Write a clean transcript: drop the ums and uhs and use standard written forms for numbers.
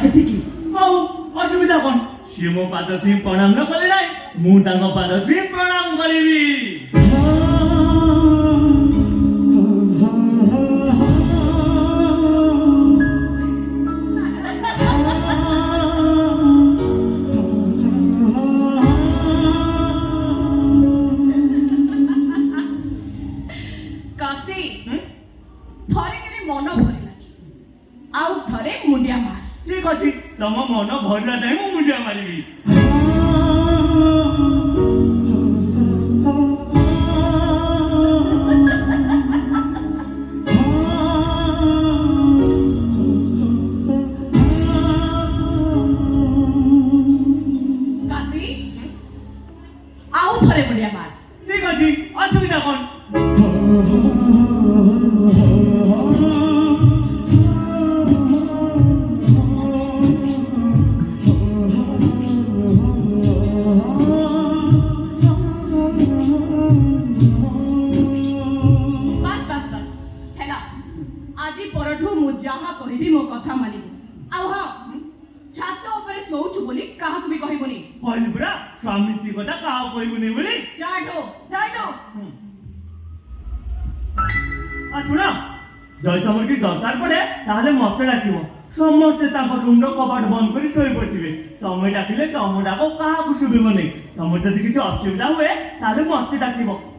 ଏତିକି ହଉ ଅସୁବିଧା କଣ? ସିଏ ମୋ ପାଦ ଛୁଇଁ ପ୍ରଣାମ ନ କଲେ ନାହିଁ, ମୁଁ ତାଙ୍କ ପାଦ ଛୁଇଁ ପ୍ରଣାମ କରିବି। କାଶୀ ଥରେ କେବେ ମନ ଭରିଲାନି, ଆଉ ଥରେ ମୁଣ୍ଡିଆ ମାର। ଠିକ ଅଛି, ତମ ମନ ଭରିଲା ଯାଏ ମୁଁ ମୁଣ୍ଡିଆ ମାରିବି। କାଶୀ ଆଉ ଥରେ ମୁଣ୍ଡିଆ ମାର। ଠିକ ଅଛି, ଅସୁବିଧା କଣ? ବାସ୍ ବାସ୍ ବାସ୍ ହେଲା, ଆଜି ପରଠୁ ମୁଁ ଯାହା କହିବି ମୋ କଥା ମାନିବୁ। ଆଉ ହଁ, ଛାତ ଉପରେ ଶୋଉଛୁ ବୋଲି କାହାକୁ ବି କହିବୁନି। କହିଲି ପୁରା, ସ୍ୱାମୀ ସ୍ତ୍ରୀ କଥା କାହାକୁ କହିବୁନି ବୋଲି। ଯାଠୁ ଶୁଣ, ଯଦି ତମର କିଛି ଦରକାର ପଡେ ତାହେଲେ ମତେ ଡାକିବ। ସମସ୍ତେ ତାଙ୍କ ରୁମର କବାଟ ବନ୍ଦ କରି ଶୋଇ ପଡିଥିବେ। ତମେ ଡାକିଲେ ତମ ଡାକ କାହାକୁ ଶୁଭିବ ନାହିଁ। ତମର ଯଦି କିଛି ଅସୁବିଧା ହୁଏ ତାହେଲେ ମତେ ଡାକିବ।